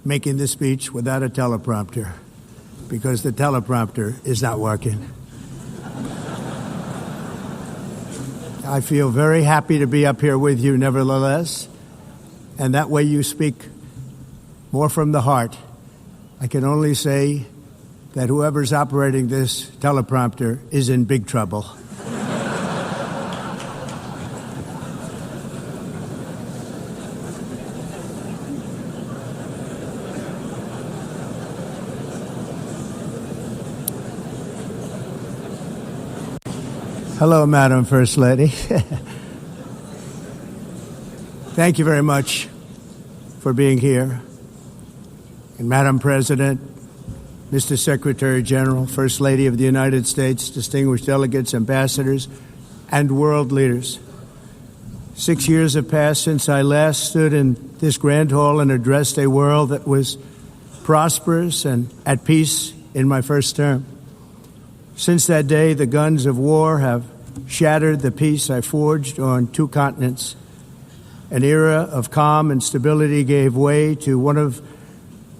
making this speech without a teleprompter because the teleprompter is not working. I feel very happy to be up here with you nevertheless, and that way you speak more from the heart. I can only say that whoever's operating this teleprompter is in big trouble. Hello, Madam First Lady. Thank you very much for being here. And Madam President, Mr. Secretary General, First Lady of the United States, distinguished delegates, ambassadors, and world leaders. 6 years have passed since I last stood in this grand hall and addressed a world that was prosperous and at peace in my first term. Since that day, the guns of war have shattered the peace I forged on 2 continents. An era of calm and stability gave way to one of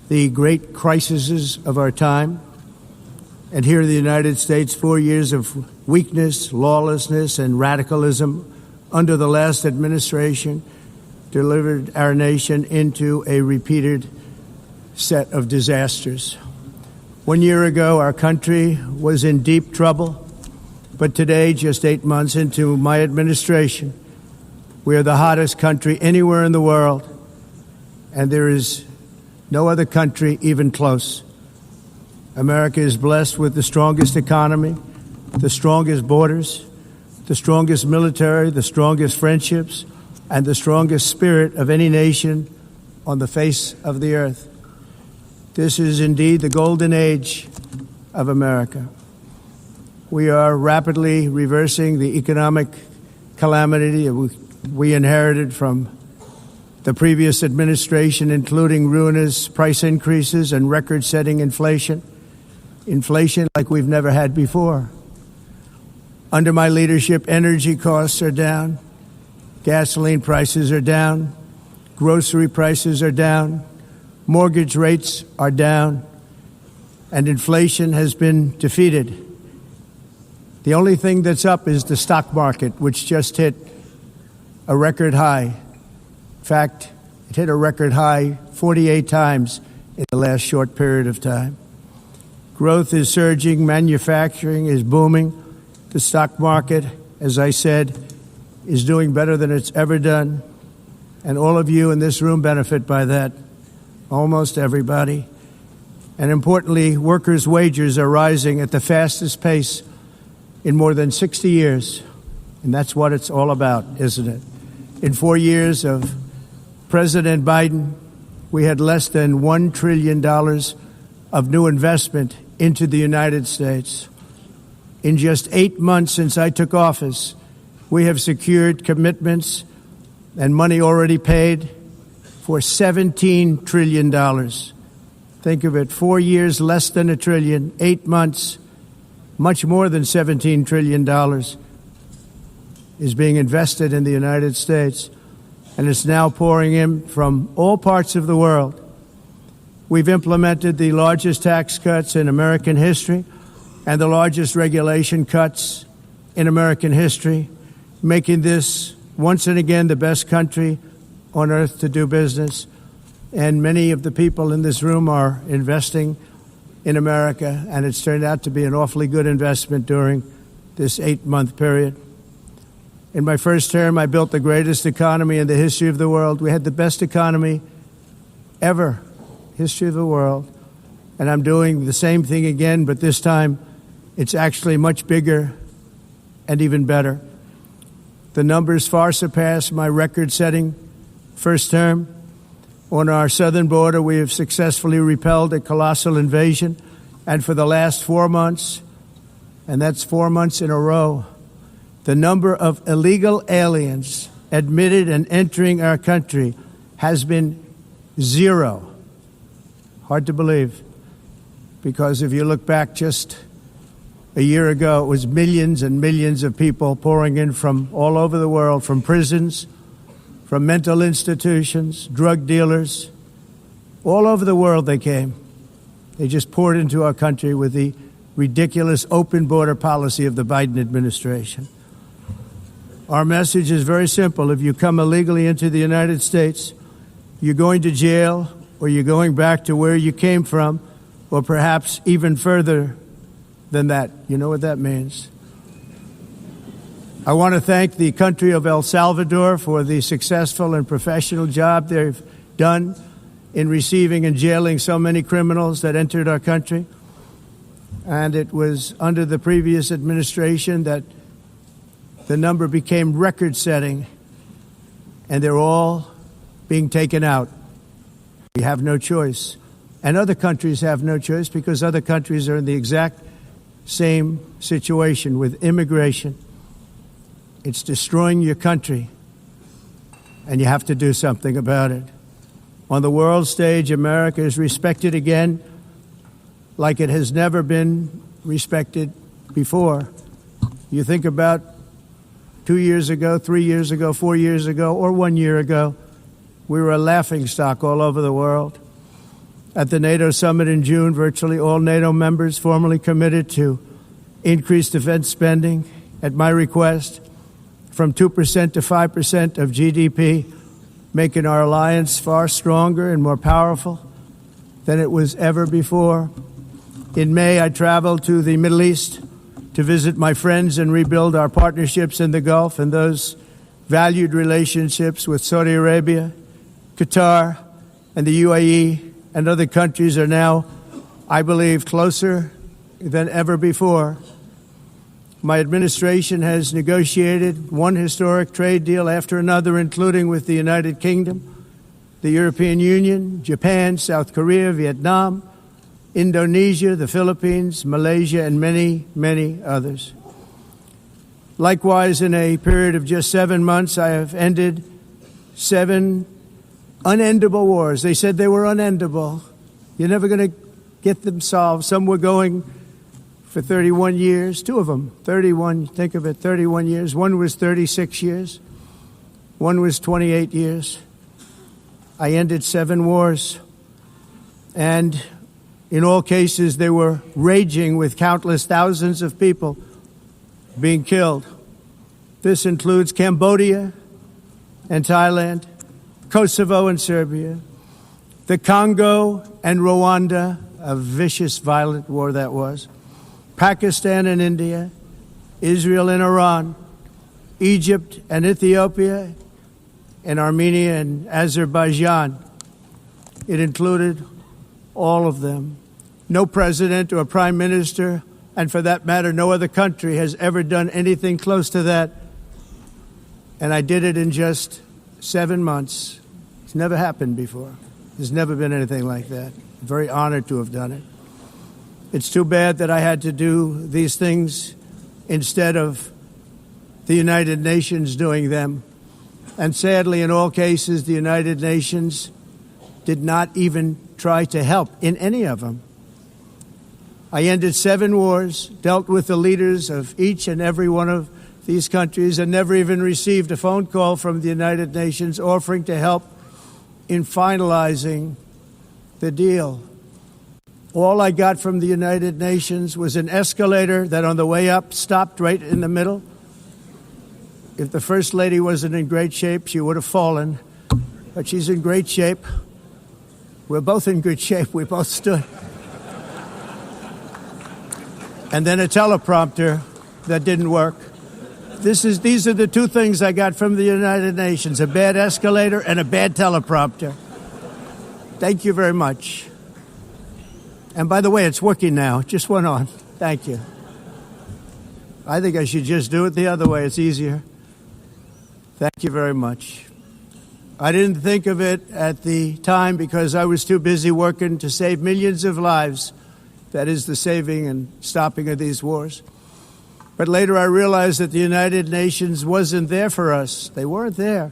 the great crises of our time. And here in the United States, 4 years of weakness, lawlessness, and radicalism under the last administration delivered our nation into a repeated set of disasters. 1 year ago, our country was in deep trouble, but today, just 8 months into my administration, we are the hottest country anywhere in the world, and there is no other country even close. America is blessed with the strongest economy, the strongest borders, the strongest military, the strongest friendships, and the strongest spirit of any nation on the face of the earth. This is indeed the golden age of America. We are rapidly reversing the economic calamity we inherited from the previous administration, including ruinous price increases and record-setting inflation like we've never had before. Under my leadership, energy costs are down, gasoline prices are down, grocery prices are down, mortgage rates are down, and inflation has been defeated. The only thing that's up is the stock market, which just hit a record high. In fact, it hit a record high 48 times in the last short period of time. Growth is surging, manufacturing is booming. The stock market, as I said, is doing better than it's ever done. And all of you in this room benefit by that. Almost everybody. And importantly, workers' wages are rising at the fastest pace in more than 60 years. And that's what it's all about, isn't it? In 4 years of President Biden, we had less than $1 trillion of new investment into the United States. In just 8 months since I took office, we have secured commitments and money already paid for $17 trillion. Think of it, 4 years, less than $1 trillion, 8 months, much more than $17 trillion is being invested in the United States, and it's now pouring in from all parts of the world. We've implemented the largest tax cuts in American history and the largest regulation cuts in American history, making this once and again the best country on earth to do business. And many of the people in this room are investing in America, and it's turned out to be an awfully good investment during this 8-month period. In my first term, I built the greatest economy in the history of the world. We had the best economy ever, history of the world. And I'm doing the same thing again, but this time it's actually much bigger and even better. The numbers far surpass my record-setting first term. On our southern border, we have successfully repelled a colossal invasion. And for the last 4 months, and that's 4 months in a row, the number of illegal aliens admitted and entering our country has been 0. Hard to believe, because if you look back just a year ago, it was millions and millions of people pouring in from all over the world, from prisons, from mental institutions, drug dealers, All over the world they came. They just poured into our country with the ridiculous open border policy of the Biden administration. Our message is very simple. If you come illegally into the United States, you're going to jail, or you're going back to where you came from, or perhaps even further than that. You know what that means. I want to thank the country of El Salvador for the successful and professional job they've done in receiving and jailing so many criminals that entered our country. And it was under the previous administration that the number became record-setting, and they're all being taken out. We have no choice. And other countries have no choice because other countries are in the exact same situation with immigration. It's destroying your country, and you have to do something about it. On the world stage, America is respected again like it has never been respected before. You think about 2 years ago, 3 years ago, 4 years ago, or 1 year ago, we were a laughingstock all over the world. At the NATO summit in June, virtually all NATO members formally committed to increase defense spending at my request from 2% to 5% of GDP, making our alliance far stronger and more powerful than it was ever before. In May, I traveled to the Middle East to visit my friends and rebuild our partnerships in the Gulf, and those valued relationships with Saudi Arabia, Qatar, and the UAE and other countries are now, I believe, closer than ever before. My administration has negotiated one historic trade deal after another, including with the United Kingdom, the European Union, Japan, South Korea, Vietnam, Indonesia, the Philippines, Malaysia, and many, many others. Likewise, in a period of just 7 months, I have ended 7 unendable wars. They said they were unendable. You're never going to get them solved. Some were going for 31 years, 2 of them, 31, think of it, 31 years. One was 36 years. One was 28 years. I ended 7 wars. And in all cases, they were raging with countless thousands of people being killed. This includes Cambodia and Thailand, Kosovo and Serbia, the Congo and Rwanda, a vicious, violent war that was, Pakistan and India, Israel and Iran, Egypt and Ethiopia, and Armenia and Azerbaijan. It included all of them. No president or prime minister, and for that matter, no other country has ever done anything close to that. And I did it in just 7 months. It's never happened before. There's never been anything like that. I'm very honored to have done it. It's too bad that I had to do these things instead of the United Nations doing them. And sadly, in all cases, the United Nations did not even try to help in any of them. I ended 7 wars, dealt with the leaders of each and every one of these countries, and never even received a phone call from the United Nations offering to help in finalizing the deal. All I got from the United Nations was an escalator that on the way up stopped right in the middle. If the First Lady wasn't in great shape, she would have fallen. But she's in great shape. We're both in good shape. We both stood. And then a teleprompter that didn't work. These are the 2 things I got from the United Nations, a bad escalator and a bad teleprompter. Thank you very much. And by the way, it's working now. It just went on. Thank you. I think I should just do it the other way. It's easier. Thank you very much. I didn't think of it at the time because I was too busy working to save millions of lives. That is the saving and stopping of these wars. But later I realized that the United Nations wasn't there for us. They weren't there.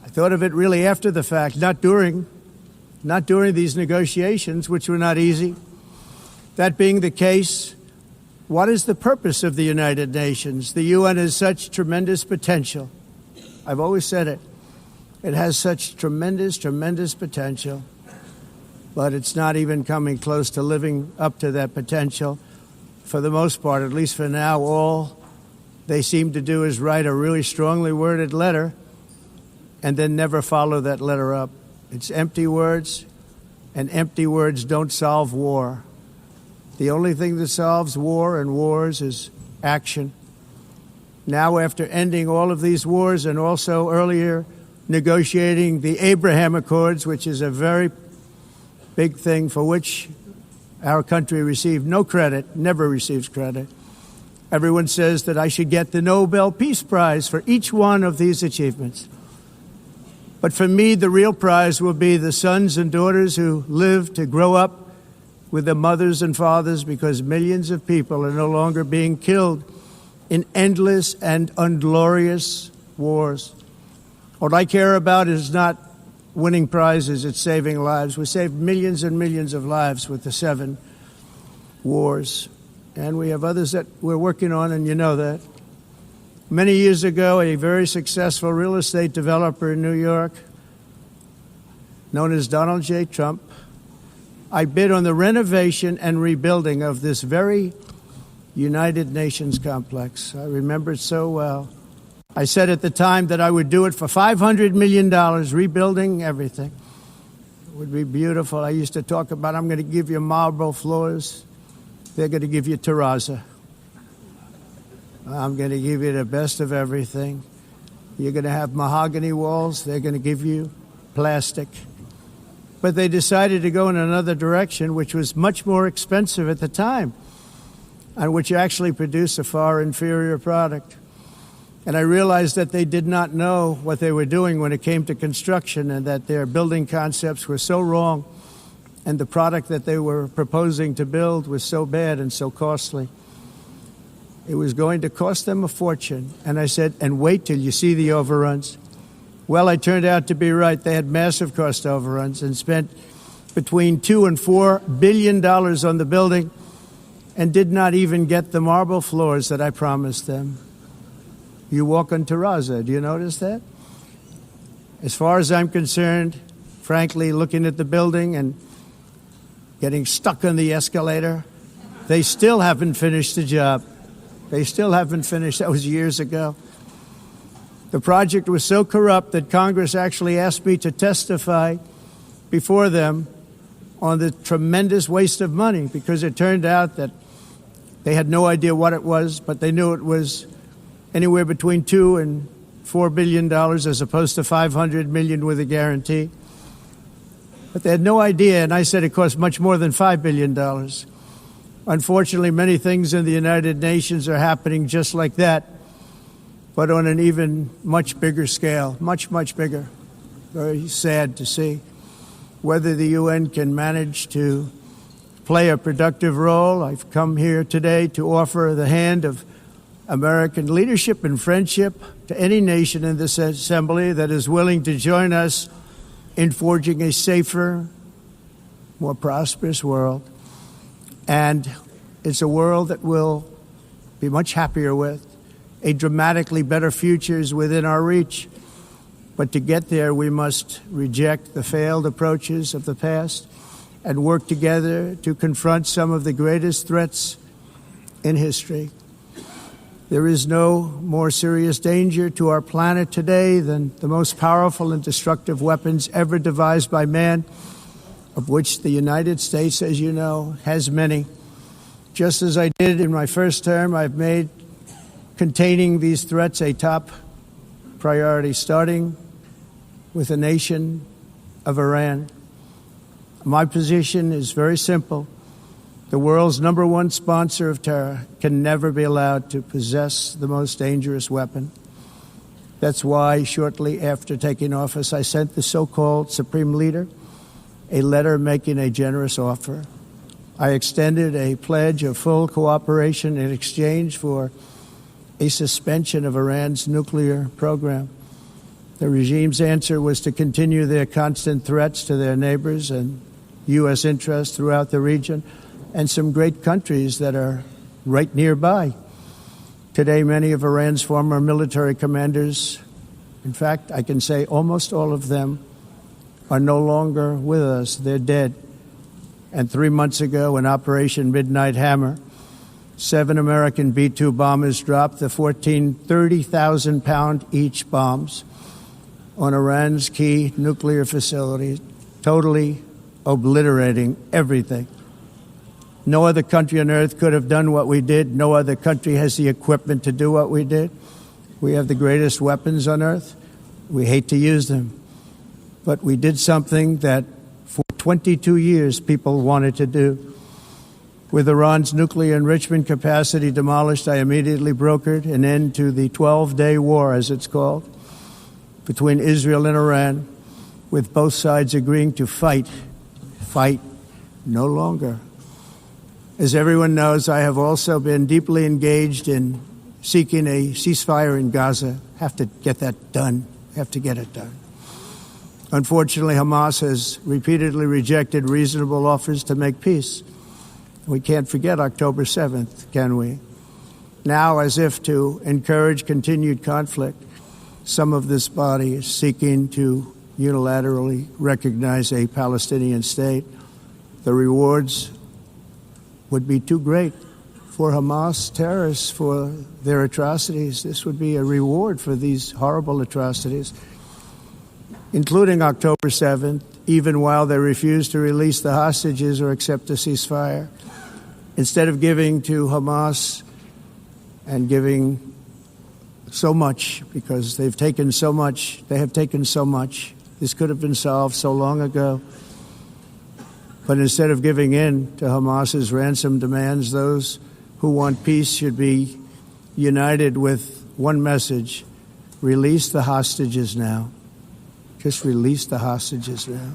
I thought of it really after the fact, not during these negotiations, which were not easy. That being the case, what is the purpose of the United Nations? The UN has such tremendous potential. I've always said it. It has such tremendous, tremendous potential. but it's not even coming close to living up to that potential. For the most part, at least for now, all they seem to do is write a really strongly worded letter and then never follow that letter up. It's empty words, and empty words don't solve war. The only thing that solves war and wars is action. Now, after ending all of these wars and also earlier negotiating the Abraham Accords, which is a very big thing for which our country received no credit, never receives credit. Everyone says that I should get the Nobel Peace Prize for each one of these achievements. But for me, the real prize will be the sons and daughters who live to grow up with their mothers and fathers, because millions of people are no longer being killed in endless and unglorious wars. What I care about is not winning prizes, it's saving lives. We saved millions and millions of lives with the 7 wars. And we have others that we're working on, and you know that. Many years ago, a very successful real estate developer in New York, known as Donald J. Trump, I bid on the renovation and rebuilding of this very United Nations complex. I remember it so well. I said at the time that I would do it for $500 million, rebuilding everything. It would be beautiful. I used to talk about, I'm going to give you marble floors. They're going to give you terrazzo. I'm going to give you the best of everything. You're going to have mahogany walls. They're going to give you plastic. But they decided to go in another direction, which was much more expensive at the time, and which actually produced a far inferior product. And I realized that they did not know what they were doing when it came to construction, and that their building concepts were so wrong, and the product that they were proposing to build was so bad and so costly. It was going to cost them a fortune. And I said, and wait till you see the overruns. Well, I turned out to be right. They had massive cost overruns and spent between $2 and $4 billion on the building and did not even get the marble floors that I promised them. You walk on terrazzo. Do you notice that? As far as I'm concerned, frankly, looking at the building and getting stuck on the escalator, they still haven't finished the job. They still haven't finished. That was years ago. The project was so corrupt that Congress actually asked me to testify before them on the tremendous waste of money, because it turned out that they had no idea what it was, but they knew it was anywhere between $2 and $4 billion as opposed to $500 million with a guarantee. But they had no idea, and I said it cost much more than $5 billion. Unfortunately, many things in the United Nations are happening just like that, but on an even much bigger scale, much, much bigger. Very sad to see. Whether the UN can manage to play a productive role, I've come here today to offer the hand of American leadership and friendship to any nation in this assembly that is willing to join us in forging a safer, more prosperous world. And it's a world that we'll be much happier with. A dramatically better future is within our reach. But to get there, we must reject the failed approaches of the past and work together to confront some of the greatest threats in history. There is no more serious danger to our planet today than the most powerful and destructive weapons ever devised by man, of which the United States, as you know, has many. Just as I did in my first term, I've made containing these threats a top priority, starting with the nation of Iran. My position is very simple. The world's number one sponsor of terror can never be allowed to possess the most dangerous weapon. That's why shortly after taking office, I sent the so-called Supreme Leader a letter making a generous offer. I extended a pledge of full cooperation in exchange for a suspension of Iran's nuclear program. The regime's answer was to continue their constant threats to their neighbors and U.S. interests throughout the region, and some great countries that are right nearby. Today, many of Iran's former military commanders, in fact, I can say almost all of them, are no longer with us. They're dead. And 3 months ago, in Operation Midnight Hammer, 7 American B-2 bombers dropped the 14 30,000-pound each bombs on Iran's key nuclear facilities, totally obliterating everything. No other country on earth could have done what we did. No other country has the equipment to do what we did. We have the greatest weapons on earth. We hate to use them. But we did something that for 22 years people wanted to do. With Iran's nuclear enrichment capacity demolished, I immediately brokered an end to the 12-day war, as it's called, between Israel and Iran, with both sides agreeing to fight no longer. As everyone knows, I have also been deeply engaged in seeking a ceasefire in Gaza. Have to get that done. Have to get it done. Unfortunately, Hamas has repeatedly rejected reasonable offers to make peace. We can't forget October 7th, can we? Now, as if to encourage continued conflict, some of this body is seeking to unilaterally recognize a Palestinian state. The rewards would be too great for Hamas terrorists for their atrocities. This would be a reward for these horrible atrocities, including October 7th, even while they refuse to release the hostages or accept a ceasefire. Instead of giving to Hamas and giving so much, because they've taken so much, they have taken so much. This could have been solved so long ago. But instead of giving in to Hamas's ransom demands, those who want peace should be united with one message: release the hostages now. Just release the hostages now.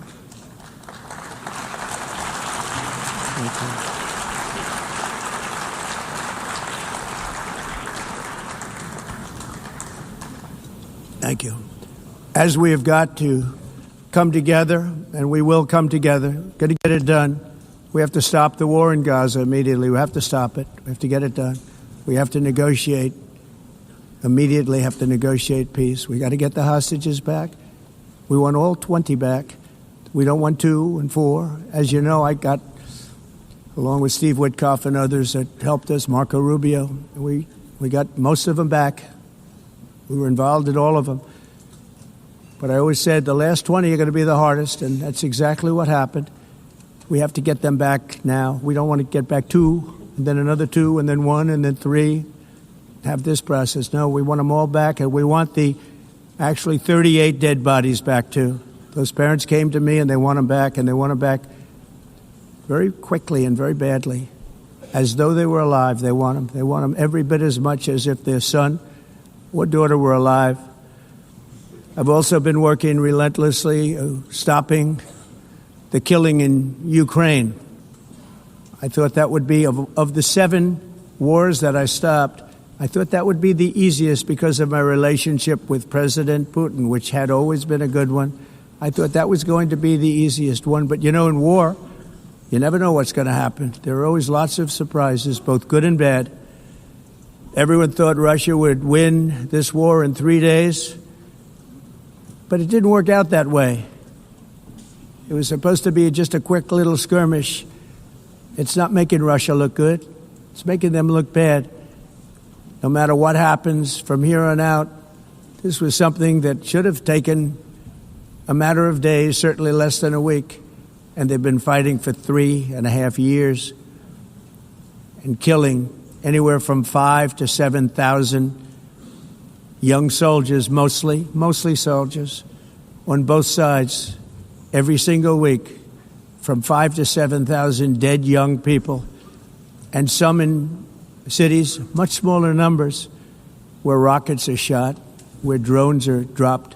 Thank you. Thank you. As we have got to come together, and we will come together, got to get it done. We have to stop the war in Gaza immediately. We have to stop it. We have to get it done. We have to negotiate, immediately have to negotiate peace. We got to get the hostages back. We want all 20 back. We don't want 2 and 4. As you know, I got, along with Steve Witkoff and others that helped us, Marco Rubio, we got most of them back. We were involved in all of them. But I always said the last 20 are going to be the hardest, and that's exactly what happened. We have to get them back now. We don't want to get back 2, and then another 2, and then 1, and then 3. Have this process. No, we want them all back, and we want the actually 38 dead bodies back too. Those parents came to me, and they want them back, and they want them back very quickly and very badly, as though they were alive. They want them. They want them every bit as much as if their son or daughter were alive. I've also been working relentlessly, stopping the killing in Ukraine. I thought that would be, of the 7 wars that I stopped, I thought that would be the easiest because of my relationship with President Putin, which had always been a good one. I thought that was going to be the easiest one. But, you know, in war, you never know what's going to happen. There are always lots of surprises, both good and bad. Everyone thought Russia would win this war in 3 days. But it didn't work out that way. It was supposed to be just a quick little skirmish. It's not making Russia look good. It's making them look bad. No matter what happens from here on out, this was something that should have taken a matter of days, certainly less than a week. And they've been fighting for 3.5 years and killing anywhere from 5,000 to 7,000 young soldiers, mostly soldiers, on both sides, every single week, from 5,000 to 7,000 dead young people, and some in cities, much smaller numbers, where rockets are shot, where drones are dropped.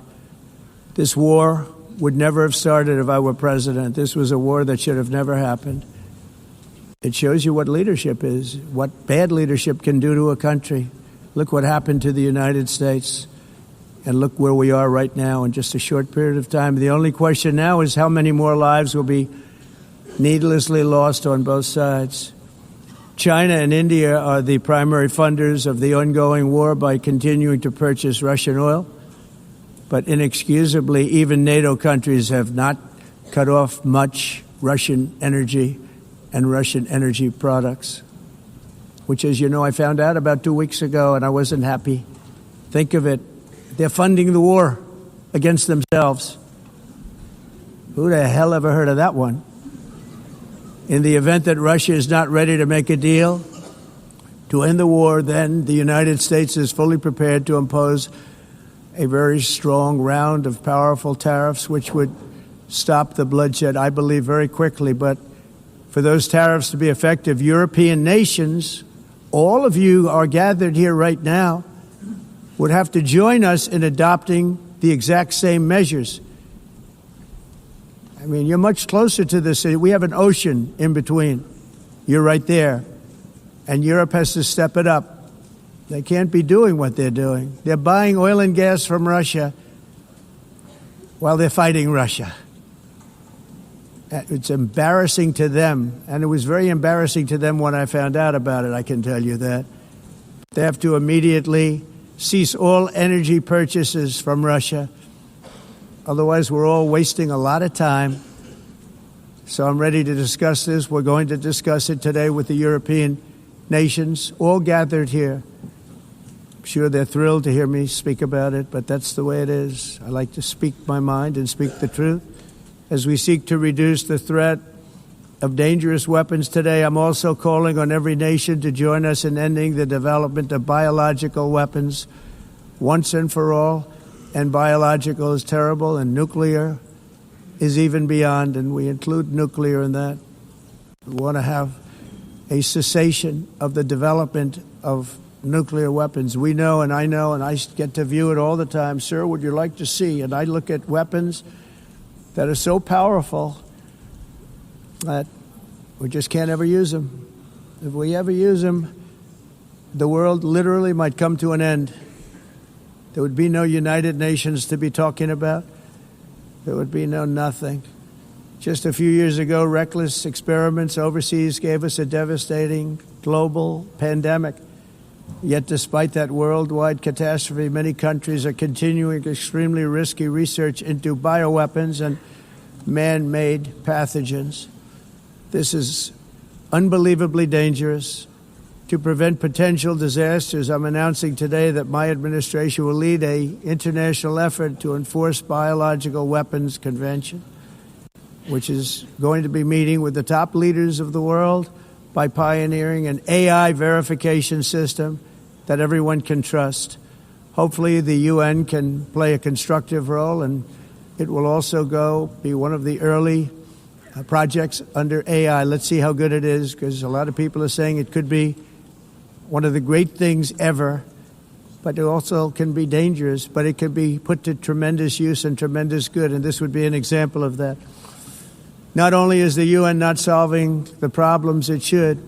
This war would never have started if I were president. This was a war that should have never happened. It shows you what leadership is, what bad leadership can do to a country. Look what happened to the United States, and look where we are right now in just a short period of time. The only question now is how many more lives will be needlessly lost on both sides. China and India are the primary funders of the ongoing war by continuing to purchase Russian oil. But inexcusably, even NATO countries have not cut off much Russian energy. and Russian energy products, which, as you know, I found out about 2 weeks ago, and I wasn't happy. Think of it. They're funding the war against themselves. Who the hell ever heard of that one? In the event that Russia is not ready to make a deal to end the war, then the United States is fully prepared to impose a very strong round of powerful tariffs, which would stop the bloodshed, I believe, very quickly. But for those tariffs to be effective, European nations, all of you are gathered here right now, would have to join us in adopting the exact same measures. I mean, you're much closer to this. We have an ocean in between. You're right there. And Europe has to step it up. They can't be doing what they're doing. They're buying oil and gas from Russia while they're fighting Russia. It's embarrassing to them, and it was very embarrassing to them when I found out about it, I can tell you that. They have to immediately cease all energy purchases from Russia. Otherwise, we're all wasting a lot of time. So I'm ready to discuss this. We're going to discuss it today with the European nations, all gathered here. I'm sure they're thrilled to hear me speak about it, but that's the way it is. I like to speak my mind and speak the truth. As we seek to reduce the threat of dangerous weapons today, I'm also calling on every nation to join us in ending the development of biological weapons once and for all. And biological is terrible, and nuclear is even beyond, and we include nuclear in that. We want to have a cessation of the development of nuclear weapons. We know, and I get to view it all the time. Sir, would you like to see? And I look at weapons that are so powerful that we just can't ever use them. If we ever use them, the world literally might come to an end. There would be no United Nations to be talking about. There would be no nothing. Just a few years ago, reckless experiments overseas gave us a devastating global pandemic. Yet despite that worldwide catastrophe, many countries are continuing extremely risky research into bioweapons and man-made pathogens. This is unbelievably dangerous. To prevent potential disasters, I'm announcing today that my administration will lead an international effort to enforce biological weapons convention, which is going to be meeting with the top leaders of the world by pioneering an AI verification system that everyone can trust. Hopefully the UN can play a constructive role, and it will also be one of the early projects under AI. Let's see how good it is, because a lot of people are saying it could be one of the great things ever, but it also can be dangerous, but it can be put to tremendous use and tremendous good, and this would be an example of that. Not only is the UN not solving the problems it should,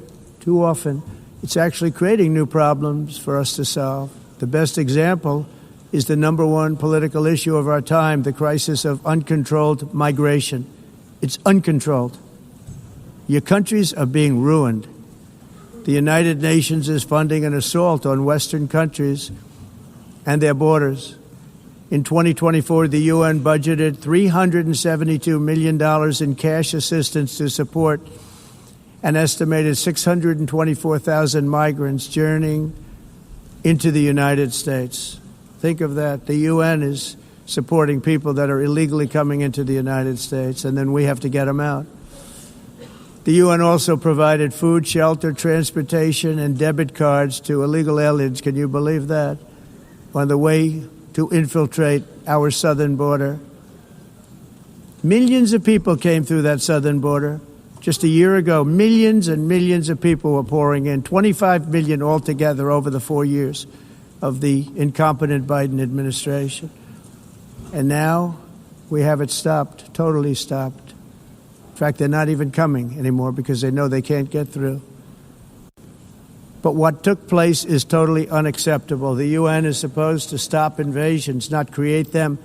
too often, it's actually creating new problems for us to solve. The best example is the number one political issue of our time, the crisis of uncontrolled migration. It's uncontrolled. Your countries are being ruined. The United Nations is funding an assault on Western countries and their borders. In 2024, the UN budgeted $372 million in cash assistance to support an estimated 624,000 migrants journeying into the United States. Think of that. The UN is supporting people that are illegally coming into the United States, and then we have to get them out. The UN also provided food, shelter, transportation, and debit cards to illegal aliens. Can you believe that? On the way to infiltrate our southern border. Millions of people came through that southern border. Just a year ago, millions and millions of people were pouring in, 25 million altogether over the 4 years of the incompetent Biden administration. And now we have it stopped, totally stopped. In fact, they're not even coming anymore because they know they can't get through. But what took place is totally unacceptable. The UN is supposed to stop invasions, not create them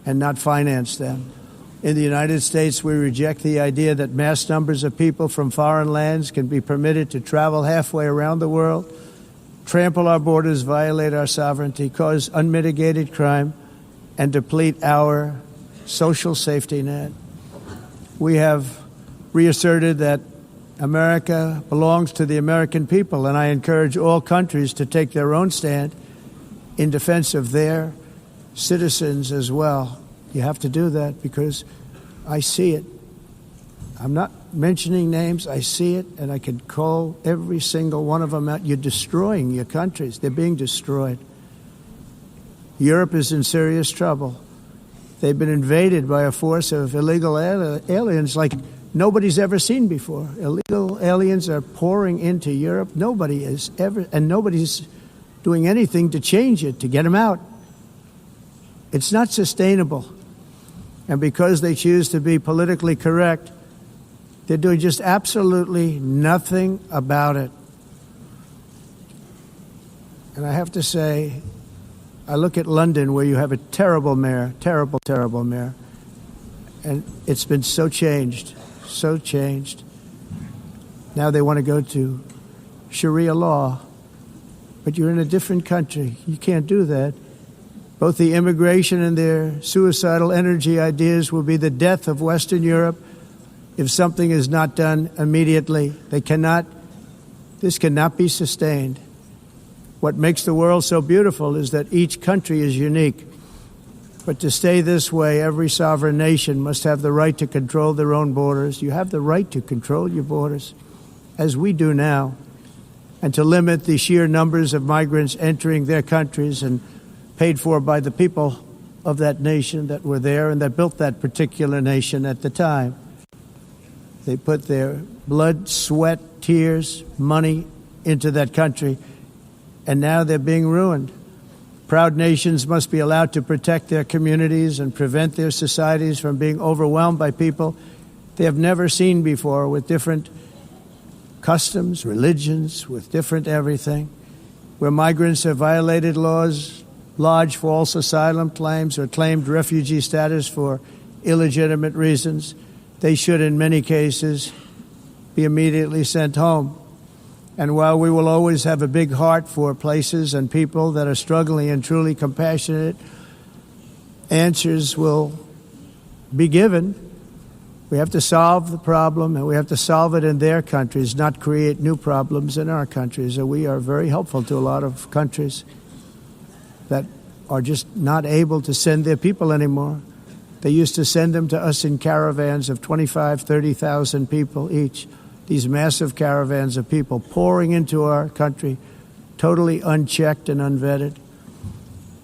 and not finance them. In the United States, we reject the idea that mass numbers of people from foreign lands can be permitted to travel halfway around the world, trample our borders, violate our sovereignty, cause unmitigated crime, and deplete our social safety net. We have reasserted that America belongs to the American people, and I encourage all countries to take their own stand in defense of their citizens as well. You have to do that because I see it. I'm not mentioning names. I see it, and I can call every single one of them out. You're destroying your countries. They're being destroyed. Europe is in serious trouble. They've been invaded by a force of illegal aliens like nobody's ever seen before. Illegal aliens are pouring into Europe. Nobody is ever, and nobody's doing anything to change it, to get them out. It's not sustainable. And because they choose to be politically correct, they're doing just absolutely nothing about it. And I have to say, I look at London, where you have a terrible mayor, terrible, terrible mayor, and it's been so changed, so changed. Now they want to go to Sharia law, but you're in a different country. You can't do that. Both the immigration and their suicidal energy ideas will be the death of Western Europe if something is not done immediately. This cannot be sustained. What makes the world so beautiful is that each country is unique. But to stay this way, every sovereign nation must have the right to control their own borders. You have the right to control your borders, as we do now, and to limit the sheer numbers of migrants entering their countries and paid for by the people of that nation that were there and that built that particular nation at the time. They put their blood, sweat, tears, money into that country, and now they're being ruined. Proud nations must be allowed to protect their communities and prevent their societies from being overwhelmed by people they have never seen before, with different customs, religions, with different everything. Where migrants have violated laws, lodged false asylum claims, or claimed refugee status for illegitimate reasons, they should, in many cases, be immediately sent home. And while we will always have a big heart for places and people that are struggling and truly compassionate, answers will be given. We have to solve the problem, and we have to solve it in their countries, not create new problems in our countries. And we are very helpful to a lot of countries that are just not able to send their people anymore. They used to send them to us in caravans of 25,000, 30,000 people each. These massive caravans of people pouring into our country, totally unchecked and unvetted.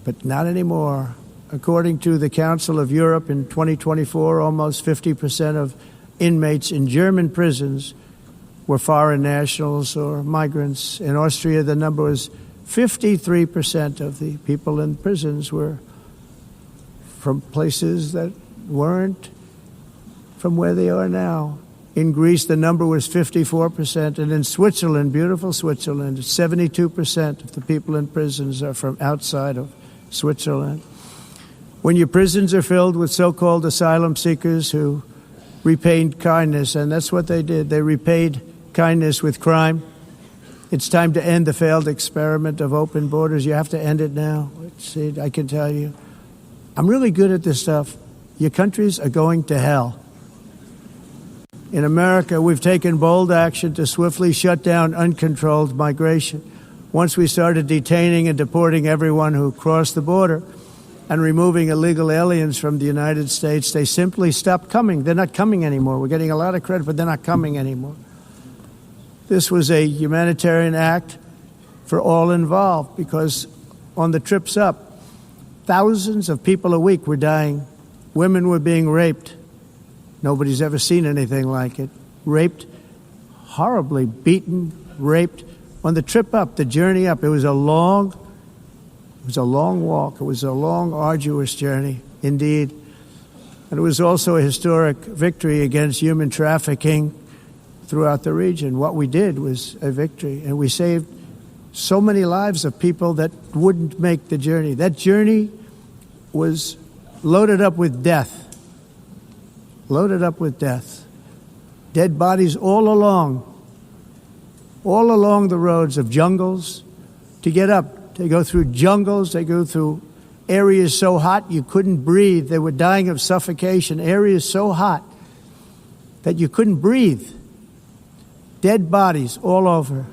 But not anymore. According to the Council of Europe, in 2024, almost 50% of inmates in German prisons were foreign nationals or migrants. In Austria, the number was 53% of the people in prisons were from places that weren't from where they are now. In Greece, the number was 54%, and in Switzerland, beautiful Switzerland, 72% of the people in prisons are from outside of Switzerland. When your prisons are filled with so-called asylum seekers who repaid kindness, and that's what they did, they repaid kindness with crime, it's time to end the failed experiment of open borders. You have to end it now. See, I can tell you, I'm really good at this stuff. Your countries are going to hell. In America, we've taken bold action to swiftly shut down uncontrolled migration. Once we started detaining and deporting everyone who crossed the border and removing illegal aliens from the United States, they simply stopped coming. They're not coming anymore. We're getting a lot of credit, but they're not coming anymore. This was a humanitarian act for all involved, because on the trips up, thousands of people a week were dying. Women were being raped. Nobody's ever seen anything like it. Raped, horribly beaten, raped. On the trip up, the journey up, it was a long walk. It was a long, arduous journey, indeed. And it was also a historic victory against human trafficking throughout the region. What we did was a victory, and we saved so many lives of people that wouldn't make the journey. That journey was loaded up with death. Loaded up with death. Dead bodies all along the roads of jungles to get up. They go through jungles, they go through areas so hot you couldn't breathe. They were dying of suffocation, areas so hot that you couldn't breathe. dead bodies all over.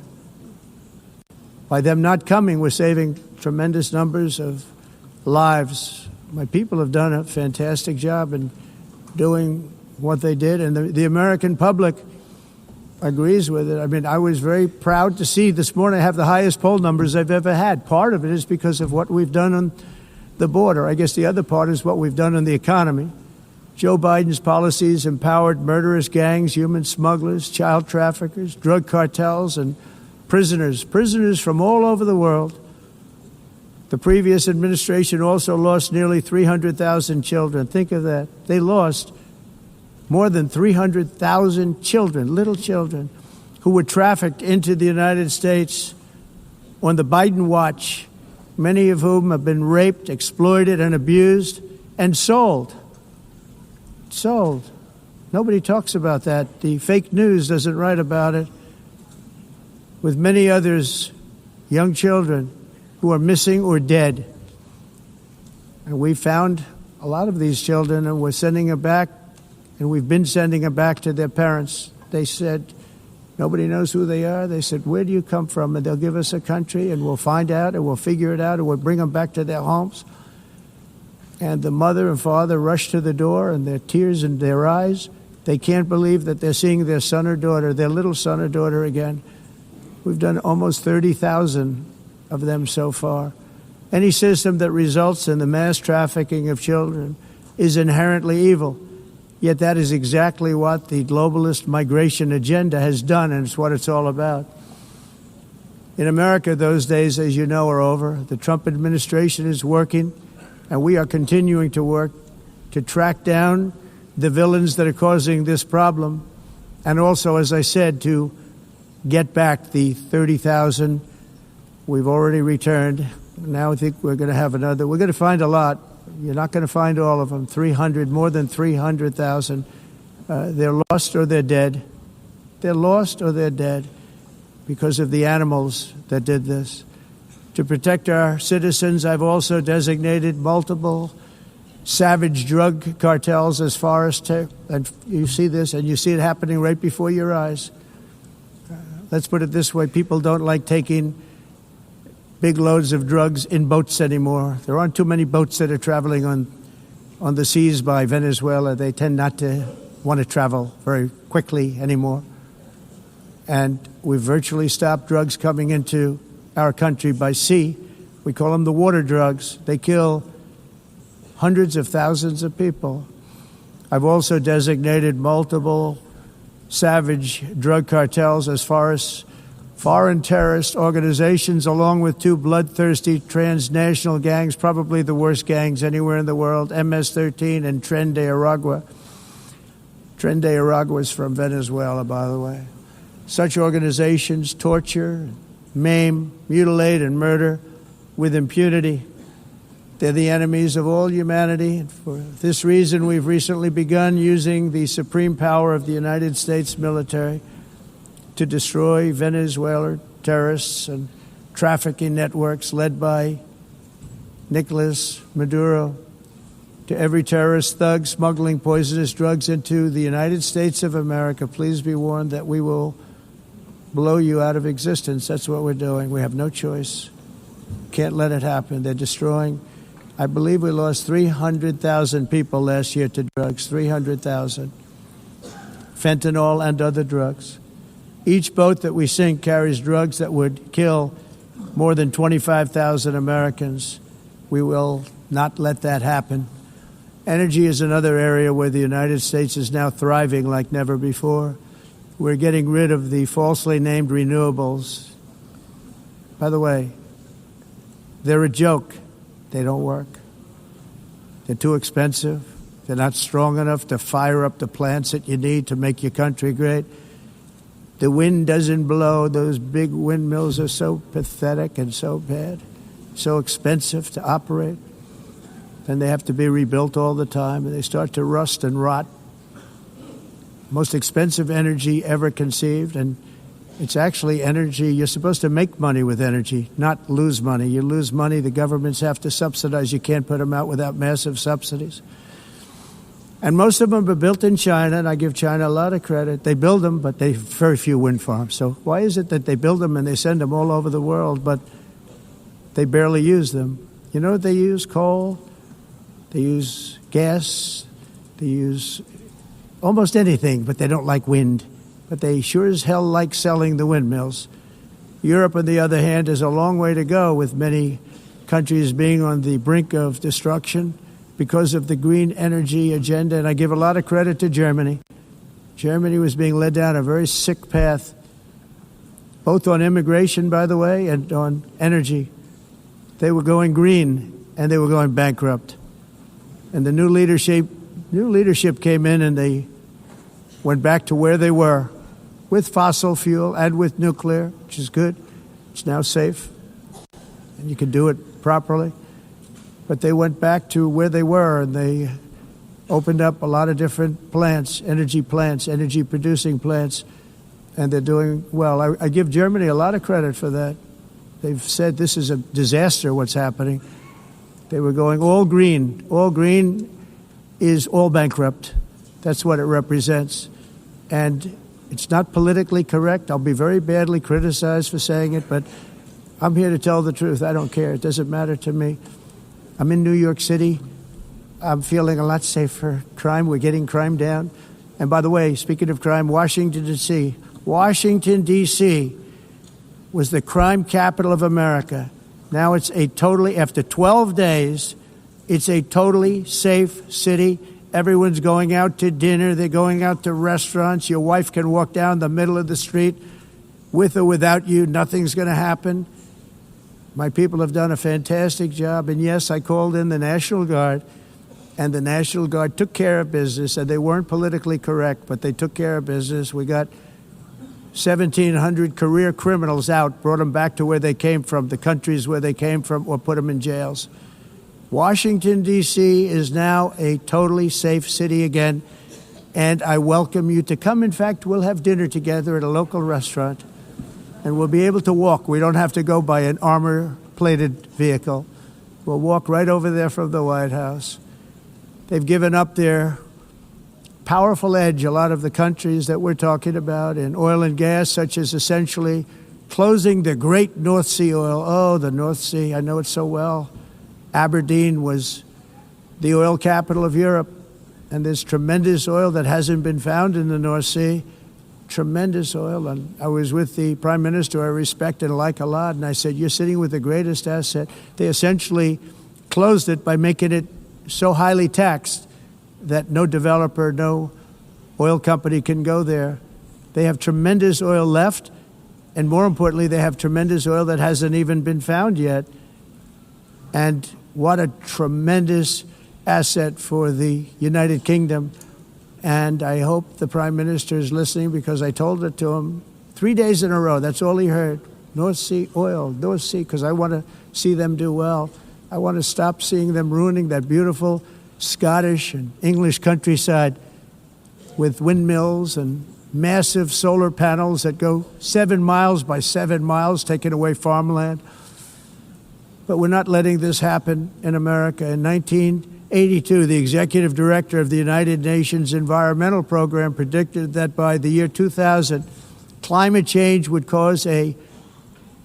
By them not coming, we're saving tremendous numbers of lives. My people have done a fantastic job in doing what they did, and the American public agrees with it. I mean, I was very proud to see this morning I have the highest poll numbers I've ever had. Part of it is because of what we've done on the border. I guess the other part is what we've done on the economy. Joe Biden's policies empowered murderous gangs, human smugglers, child traffickers, drug cartels, and prisoners from all over the world. The previous administration also lost nearly 300,000 children. Think of that. They lost more than 300,000 children, little children, who were trafficked into the United States on the Biden watch, many of whom have been raped, exploited, and abused, and sold. Sold. Nobody talks about that. The fake news doesn't write about it. With many others, young children who are missing or dead. And we found a lot of these children, and we're sending them back, and we've been sending them back to their parents. They said, nobody knows who they are. They said, where do you come from? And they'll give us a country, and we'll find out, and we'll figure it out, and we'll bring them back to their homes. And the mother and father rush to the door, and their tears in their eyes. They can't believe that they're seeing their son or daughter, their little son or daughter again. We've done almost 30,000 of them so far. Any system that results in the mass trafficking of children is inherently evil. Yet that is exactly what the globalist migration agenda has done, and it's what it's all about. In America, those days, as you know, are over. The Trump administration is working, and we are continuing to work to track down the villains that are causing this problem, and also, as I said, to get back the 30,000 we've already returned. Now I think we're going to have another. We're going to find a lot. You're not going to find all of them. 300, more than 300,000. They're lost or they're dead. They're lost or they're dead because of the animals that did this. To protect our citizens, I've also designated multiple savage drug cartels as far as and you see this, and you see it happening right before your eyes. Let's put it this way. People don't like taking big loads of drugs in boats anymore. There aren't too many boats that are traveling on the seas by Venezuela. They tend not to want to travel very quickly anymore. And we've virtually stopped drugs coming into our country by sea. We call them the water drugs. They kill hundreds of thousands of people. I've also designated multiple savage drug cartels as far as foreign terrorist organizations, along with two bloodthirsty transnational gangs, probably the worst gangs anywhere in the world, MS-13 and Tren de Aragua. Tren de Aragua is from Venezuela, by the way. Such organizations torture, maim, mutilate, and murder with impunity. They're the enemies of all humanity. And for this reason, we've recently begun using the supreme power of the United States military to destroy Venezuela terrorists and trafficking networks led by Nicolas Maduro. To every terrorist thug smuggling poisonous drugs into the United States of America, please be warned that we will blow you out of existence. That's what we're doing. We have no choice. Can't let it happen. They're destroying. I believe we lost 300,000 people last year to drugs, 300,000. Fentanyl and other drugs. Each boat that we sink carries drugs that would kill more than 25,000 Americans. We will not let that happen. Energy is another area where the United States is now thriving like never before. We're getting rid of the falsely named renewables. By the way, they're a joke. They don't work. They're too expensive. They're not strong enough to fire up the plants that you need to make your country great. The wind doesn't blow. Those big windmills are so pathetic and so bad, so expensive to operate. And they have to be rebuilt all the time, and they start to rust and rot. Most expensive energy ever conceived, and it's actually energy. You're supposed to make money with energy, not lose money. You lose money, the governments have to subsidize. You can't put them out without massive subsidies. And most of them are built in China, and I give China a lot of credit. They build them, but they have very few wind farms. So why is it that they build them and they send them all over the world, but they barely use them? You know what they use? Coal. They use gas. They use almost anything, but they don't like wind. But they sure as hell like selling the windmills. Europe, on the other hand, has a long way to go, with many countries being on the brink of destruction because of the green energy agenda. And I give a lot of credit to Germany. Germany was being led down a very sick path, both on immigration, by the way, and on energy. They were going green, and they were going bankrupt. And the new leadership came in, and they went back to where they were, with fossil fuel and with nuclear, which is good. It's now safe, and you can do it properly. But they went back to where they were, and they opened up a lot of different plants, energy-producing plants, and they're doing well. I give Germany a lot of credit for that. They've said this is a disaster, what's happening. They were going all green. All green is all bankrupt. That's what it represents. And it's not politically correct. I'll be very badly criticized for saying it, but I'm here to tell the truth. I don't care. It doesn't matter to me. I'm in New York City. I'm feeling a lot safer. Crime, we're getting crime down. And by the way, speaking of crime, Washington, D.C. Washington, D.C. was the crime capital of America. Now it's after 12 days, it's a totally safe city. Everyone's going out to dinner. They're going out to restaurants. Your wife can walk down the middle of the street with or without you. Nothing's going to happen. My people have done a fantastic job. And yes, I called in the National Guard, and the National Guard took care of business, and they weren't politically correct, but they took care of business. We got 1,700 career criminals out, brought them back to where they came from, the countries where they came from, or put them in jails. Washington, D.C. is now a totally safe city again, and I welcome you to come. In fact, we'll have dinner together at a local restaurant, and we'll be able to walk. We don't have to go by an armor-plated vehicle. We'll walk right over there from the White House. They've given up their powerful edge, a lot of the countries that we're talking about, in oil and gas, such as essentially closing the great North Sea oil. Oh, the North Sea, I know it so well. Aberdeen was the oil capital of Europe, and there's tremendous oil that hasn't been found in the North Sea. Tremendous oil. And I was with the Prime Minister I respect and like a lot, and I said, you're sitting with the greatest asset. They essentially closed it by making it so highly taxed that no developer, no oil company can go there. They have tremendous oil left, and more importantly, they have tremendous oil that hasn't even been found yet. And what a tremendous asset for the United Kingdom. And I hope the Prime Minister is listening, because I told it to him 3 days in a row. That's all he heard. North Sea oil, North Sea, because I want to see them do well. I want to stop seeing them ruining that beautiful Scottish and English countryside with windmills and massive solar panels that go 7 miles by 7 miles, taking away farmland. But we're not letting this happen in America. In 1982, the executive director of the United Nations Environmental Program predicted that by the year 2000, climate change would cause a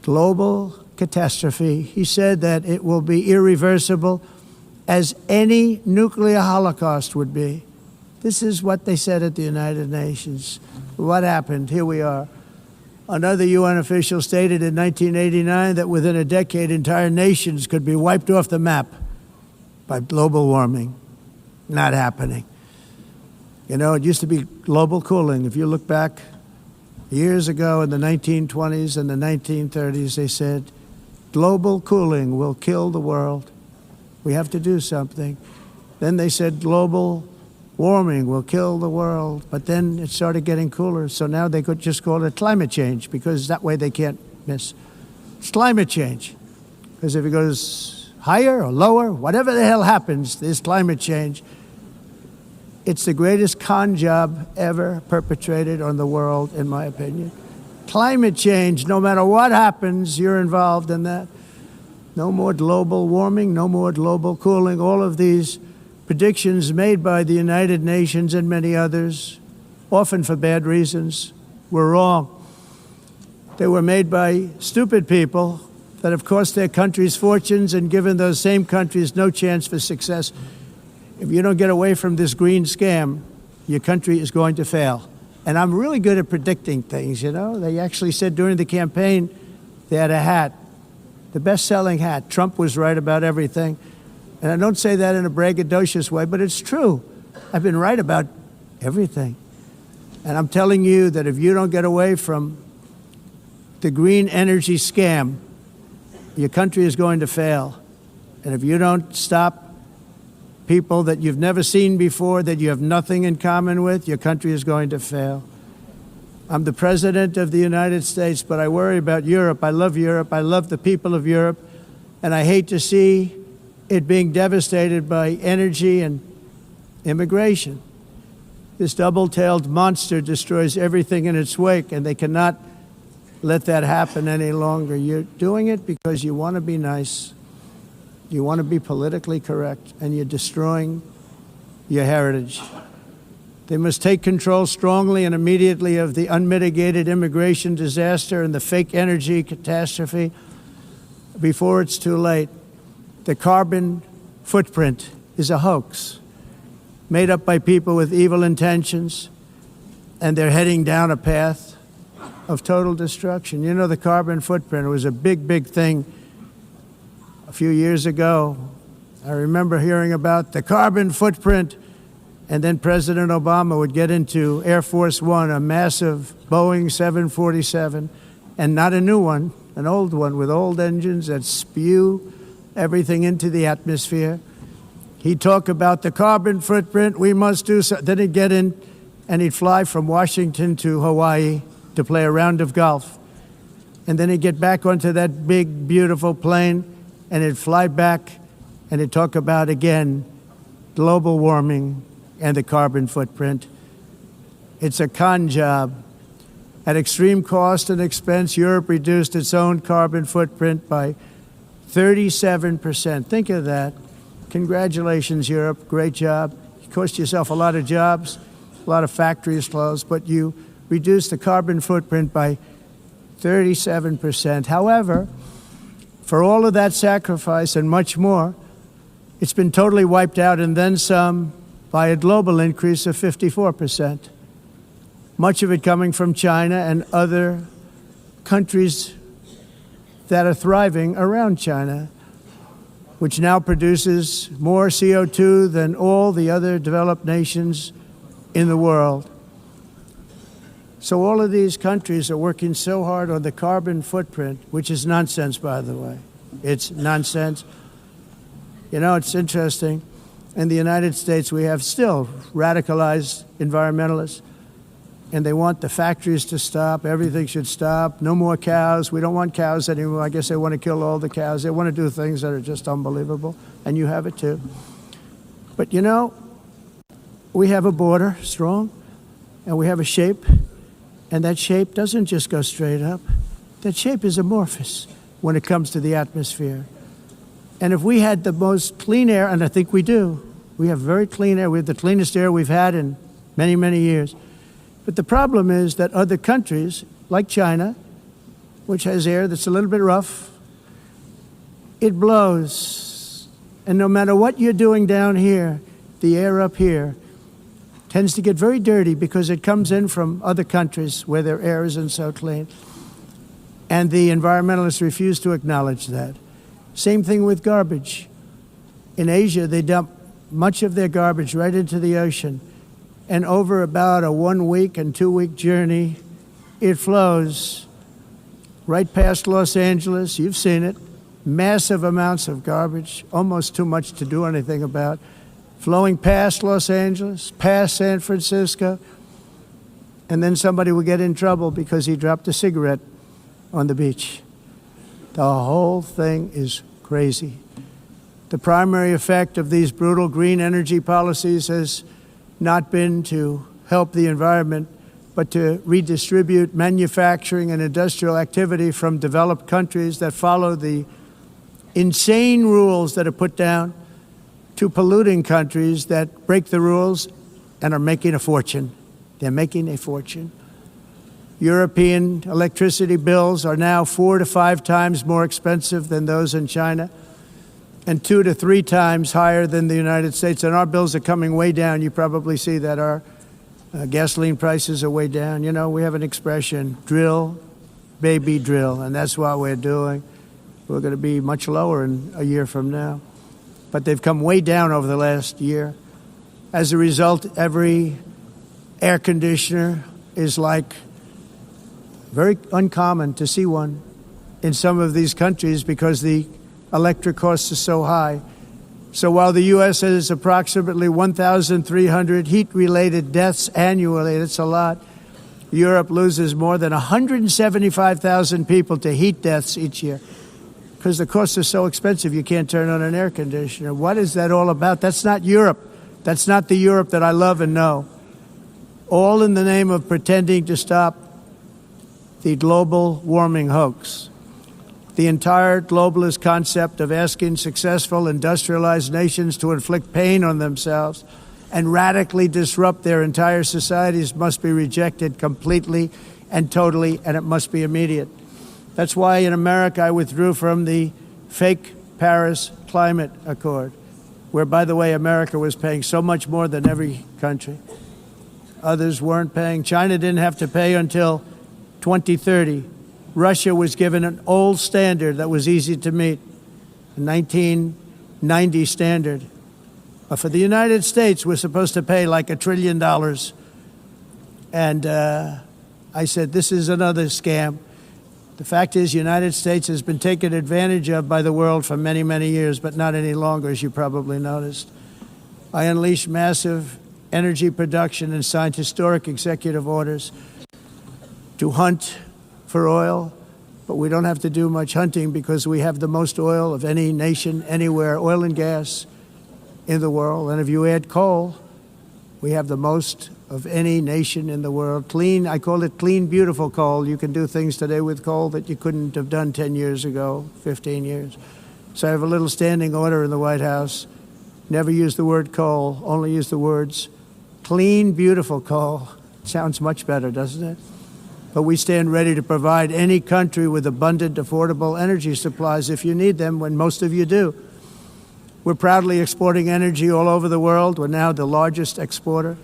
global catastrophe. He said that it will be irreversible, as any nuclear holocaust would be. This is what they said at the United Nations. What happened? Here we are. Another UN official stated in 1989 that within a decade, entire nations could be wiped off the map by global warming. Not happening. You know, it used to be global cooling. If you look back years ago in the 1920s and the 1930s, they said, global cooling will kill the world. We have to do something. Then they said global warming will kill the world. But then it started getting cooler. So now they could just call it climate change, because that way they can't miss. It's climate change. Because if it goes higher or lower, whatever the hell happens, there's climate change. It's the greatest con job ever perpetrated on the world, in my opinion. Climate change, no matter what happens, you're involved in that. No more global warming, no more global cooling. All of these predictions made by the United Nations and many others, often for bad reasons, were wrong. They were made by stupid people that have cost their countries fortunes and given those same countries no chance for success. If you don't get away from this green scam, your country is going to fail. And I'm really good at predicting things, you know. They actually said during the campaign they had a hat, the best-selling hat. Trump was right about everything. And I don't say that in a braggadocious way, but it's true. I've been right about everything. And I'm telling you that if you don't get away from the green energy scam, your country is going to fail. And if you don't stop people that you've never seen before, that you have nothing in common with, your country is going to fail. I'm the president of the United States, but I worry about Europe. I love Europe. I love the people of Europe. And I hate to see it being devastated by energy and immigration. This double-tailed monster destroys everything in its wake, and they cannot let that happen any longer. You're doing it because you want to be nice. You want to be politically correct, and you're destroying your heritage. They must take control strongly and immediately of the unmitigated immigration disaster and the fake energy catastrophe before it's too late. The carbon footprint is a hoax made up by people with evil intentions, and they're heading down a path of total destruction. You know, the carbon footprint, it was a big, big thing a few years ago. I remember hearing about the carbon footprint, and then President Obama would get into Air Force One, a massive Boeing 747, and not a new one, an old one with old engines that spew everything into the atmosphere. He'd talk about the carbon footprint, we must do so. Then he'd get in and he'd fly from Washington to Hawaii to play a round of golf. And then he'd get back onto that big, beautiful plane and he'd fly back and he'd talk about, again, global warming and the carbon footprint. It's a con job. At extreme cost and expense, Europe reduced its own carbon footprint by 37%. Think of that. Congratulations, Europe. Great job. You cost yourself a lot of jobs, a lot of factories closed, but you reduced the carbon footprint by 37%. However, for all of that sacrifice and much more, it's been totally wiped out and then some by a global increase of 54%. Much of it coming from China and other countries that are thriving around China, which now produces more CO2 than all the other developed nations in the world. So all of these countries are working so hard on the carbon footprint, which is nonsense, by the way. It's nonsense. You know, it's interesting. In the United States, we have still radicalized environmentalists, and they want the factories to stop. Everything should stop. No more cows. We don't want cows anymore. I guess they want to kill all the cows. They want to do things that are just unbelievable, and you have it too. But you know, we have a border, strong, and we have a shape, and that shape doesn't just go straight up. That shape is amorphous when it comes to the atmosphere. And if we had the most clean air, and I think we do, we have very clean air. We have the cleanest air we've had in many, many years. But the problem is that other countries, like China, which has air that's a little bit rough, it blows. And no matter what you're doing down here, the air up here tends to get very dirty because it comes in from other countries where their air isn't so clean. And the environmentalists refuse to acknowledge that. Same thing with garbage. In Asia, they dump much of their garbage right into the ocean. And over about a 1 week and 2 week journey, it flows right past Los Angeles. You've seen it. Massive amounts of garbage, almost too much to do anything about, flowing past Los Angeles, past San Francisco, and then somebody will get in trouble because he dropped a cigarette on the beach. The whole thing is crazy. The primary effect of these brutal green energy policies has not been to help the environment, but to redistribute manufacturing and industrial activity from developed countries that follow the insane rules that are put down to polluting countries that break the rules and are making a fortune. They're making a fortune. European electricity bills are now 4 to 5 times more expensive than those in China, and 2 to 3 times higher than the United States. And our bills are coming way down. You probably see that our gasoline prices are way down. You know, we have an expression, drill, baby, drill, and that's what we're doing. We're going to be much lower in a year from now. But they've come way down over the last year. As a result, every air conditioner is like very uncommon to see one in some of these countries because the electric costs are so high. So while the U.S. has approximately 1,300 heat-related deaths annually, that's a lot, Europe loses more than 175,000 people to heat deaths each year because the costs are so expensive you can't turn on an air conditioner. What is that all about? That's not Europe. That's not the Europe that I love and know. All in the name of pretending to stop the global warming hoax. The entire globalist concept of asking successful industrialized nations to inflict pain on themselves and radically disrupt their entire societies must be rejected completely and totally, and it must be immediate. That's why in America I withdrew from the fake Paris Climate Accord, where, by the way, America was paying so much more than every country. Others weren't paying. China didn't have to pay until 2030. Russia was given an old standard that was easy to meet, a 1990 standard. But for the United States, we're supposed to pay like $1 trillion. And I said, this is another scam. The fact is, the United States has been taken advantage of by the world for many, many years, but not any longer, as you probably noticed. I unleashed massive energy production and signed historic executive orders to hunt for oil, but we don't have to do much hunting because we have the most oil of any nation anywhere, oil and gas in the world. And if you add coal, we have the most of any nation in the world. Clean, I call it clean, beautiful coal. You can do things today with coal that you couldn't have done 10 years ago, 15 years. So I have a little standing order in the White House. Never use the word coal, only use the words clean, beautiful coal. Sounds much better, doesn't it? But we stand ready to provide any country with abundant, affordable energy supplies if you need them, when most of you do. We're proudly exporting energy all over the world. We're now the largest exporter.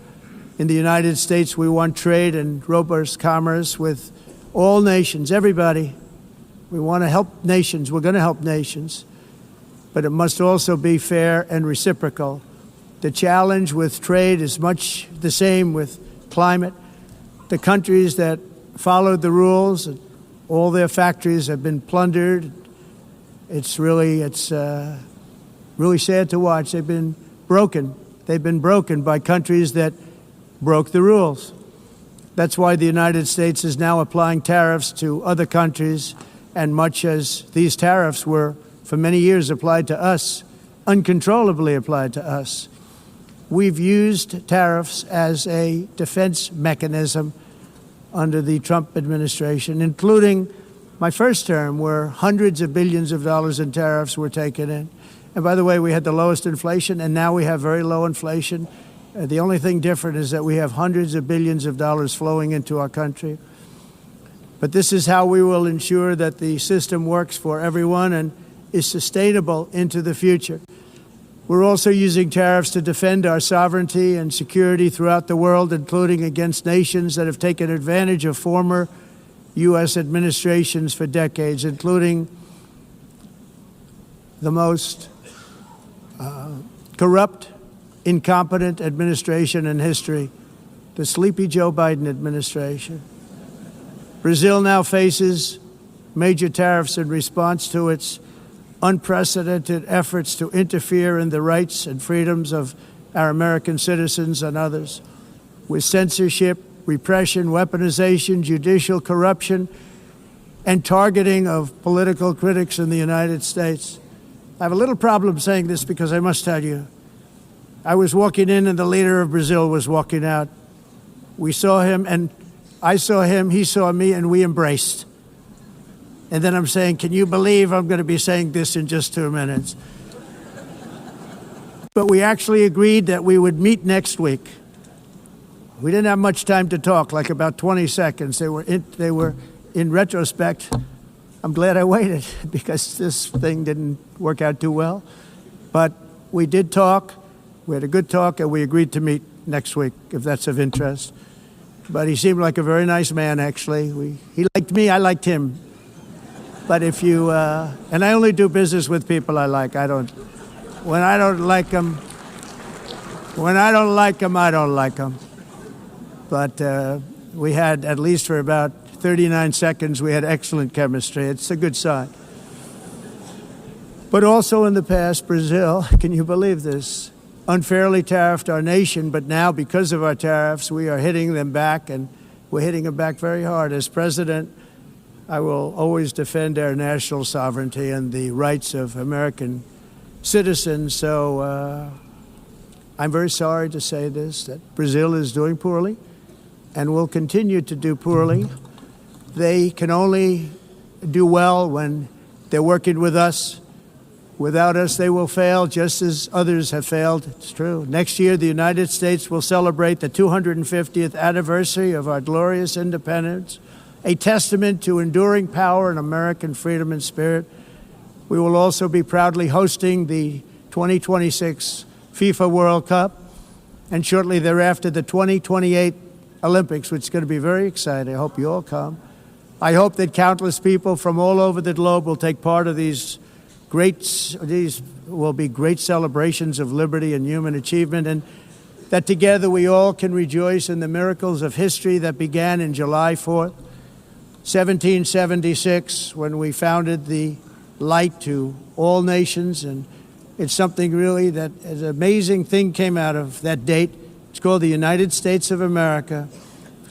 In the United States, we want trade and robust commerce with all nations, everybody. We want to help nations. We're going to help nations. But it must also be fair and reciprocal. The challenge with trade is much the same with climate. The countries that followed the rules, all their factories have been plundered. It's really sad to watch. They've been broken. They've been broken by countries that broke the rules. That's why the United States is now applying tariffs to other countries, and much as these tariffs were for many years applied to us, uncontrollably applied to us. We've used tariffs as a defense mechanism under the Trump administration, including my first term, where hundreds of billions of dollars in tariffs were taken in. And by the way, we had the lowest inflation, and now we have very low inflation. The only thing different is that we have hundreds of billions of dollars flowing into our country. But this is how we will ensure that the system works for everyone and is sustainable into the future. We're also using tariffs to defend our sovereignty and security throughout the world, including against nations that have taken advantage of former U.S. administrations for decades, including the most corrupt, incompetent administration in history, the sleepy Joe Biden administration. Brazil now faces major tariffs in response to its unprecedented efforts to interfere in the rights and freedoms of our American citizens and others, with censorship, repression, weaponization, judicial corruption, and targeting of political critics in the United States. I have a little problem saying this because I must tell you, I was walking in and the leader of Brazil was walking out. We saw him and I saw him, he saw me, and we embraced. And then I'm saying, can you believe I'm going to be saying this in just 2 minutes? But we actually agreed that we would meet next week. We didn't have much time to talk, like about 20 seconds. They were in retrospect, I'm glad I waited because this thing didn't work out too well. But we did talk. We had a good talk, and we agreed to meet next week, if that's of interest. But he seemed like a very nice man, actually. He liked me, I liked him. But if you, and I only do business with people I like. When I don't like them, I don't like them. But we had, at least for about 39 seconds, we had excellent chemistry. It's a good sign. But also in the past, Brazil, can you believe this, unfairly tariffed our nation, but now because of our tariffs, we are hitting them back, and we're hitting them back very hard. As president, I will always defend our national sovereignty and the rights of American citizens. So I'm very sorry to say this, that Brazil is doing poorly and will continue to do poorly. They can only do well when they're working with us. Without us, they will fail, just as others have failed. It's true. Next year, the United States will celebrate the 250th anniversary of our glorious independence, a testament to enduring power and American freedom and spirit. We will also be proudly hosting the 2026 FIFA World Cup, and shortly thereafter, the 2028 Olympics, which is going to be very exciting. I hope you all come. I hope that countless people from all over the globe will take part of these will be great celebrations of liberty and human achievement, and that together we all can rejoice in the miracles of history that began in July 4th, 1776, when we founded the light to all nations. And it's something really that an amazing thing came out of that date. It's called the United States of America.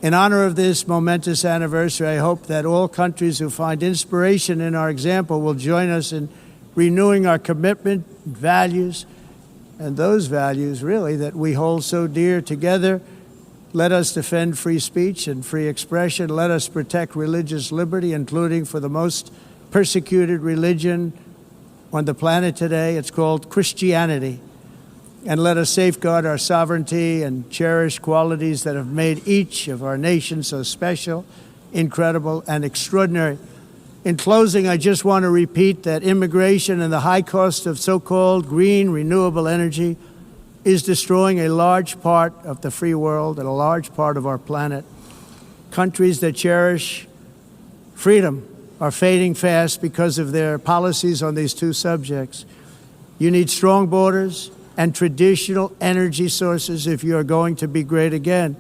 In honor of this momentous anniversary, I hope that all countries who find inspiration in our example will join us in renewing our commitment, values, and those values, really, that we hold so dear. Together, let us defend free speech and free expression. Let us protect religious liberty, including for the most persecuted religion on the planet today. It's called Christianity. And let us safeguard our sovereignty and cherish qualities that have made each of our nations so special, incredible, and extraordinary. In closing, I just want to repeat that immigration and the high cost of so-called green renewable energy is destroying a large part of the free world and a large part of our planet. Countries that cherish freedom are fading fast because of their policies on these two subjects. You need strong borders and traditional energy sources if you are going to be great again.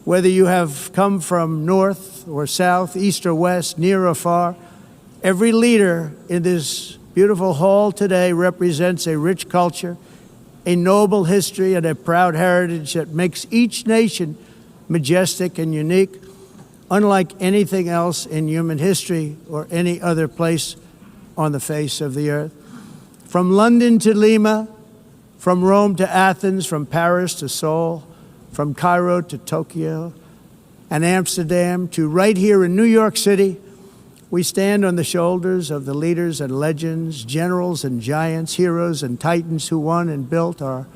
Whether you have come from north or south, east or west, near or far, every leader in this beautiful hall today represents a rich culture, a noble history, and a proud heritage that makes each nation majestic and unique, unlike anything else in human history or any other place on the face of the earth. From London to Lima, from Rome to Athens, from Paris to Seoul, from Cairo to Tokyo and Amsterdam to right here in New York City, we stand on the shoulders of the leaders and legends, generals and giants, heroes and titans who won and built our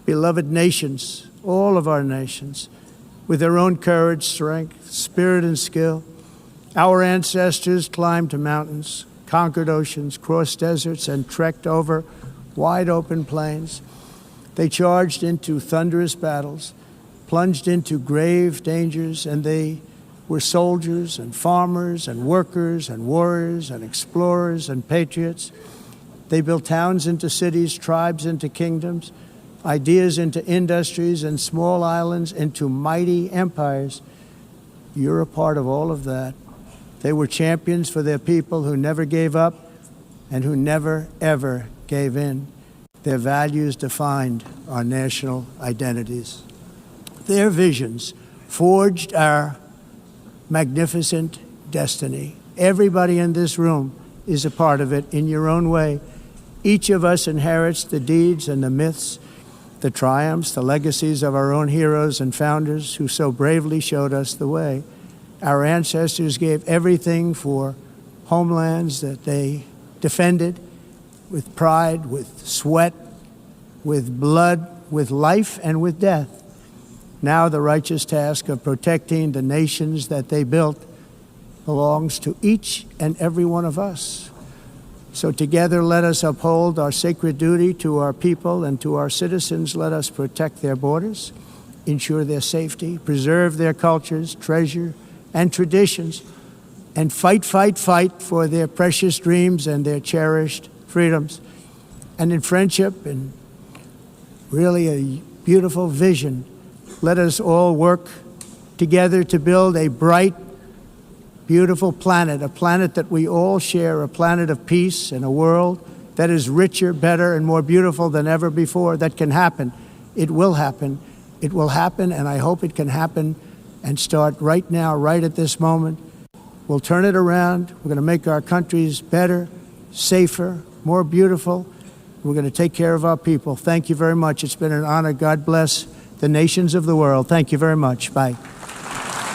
beloved nations, all of our nations, with their own courage, strength, spirit, and skill. Our ancestors climbed to mountains, conquered oceans, crossed deserts, and trekked over wide open plains. They charged into thunderous battles, plunged into grave dangers, and they were soldiers and farmers and workers and warriors and explorers and patriots. They built towns into cities, tribes into kingdoms, ideas into industries, and small islands into mighty empires. You're a part of all of that. They were champions for their people who never gave up and who never, ever gave in. Their values defined our national identities. Their visions forged our magnificent destiny. Everybody in this room is a part of it in your own way. Each of us inherits the deeds and the myths, the triumphs, the legacies of our own heroes and founders who so bravely showed us the way. Our ancestors gave everything for homelands that they defended with pride, with sweat, with blood, with life, and with death. Now the righteous task of protecting the nations that they built belongs to each and every one of us. So together, let us uphold our sacred duty to our people and to our citizens. Let us protect their borders, ensure their safety, preserve their cultures, treasure, and traditions, and fight, fight, fight for their precious dreams and their cherished freedoms. And in friendship and really a beautiful vision, let us all work together to build a bright, beautiful planet, a planet that we all share, a planet of peace and a world that is richer, better, and more beautiful than ever before. That can happen. It will happen. It will happen, and I hope it can happen and start right now, right at this moment. We'll turn it around. We're going to make our countries better, safer, more beautiful. We're going to take care of our people. Thank you very much. It's been an honor. God bless the nations of the world. Thank you very much. Bye.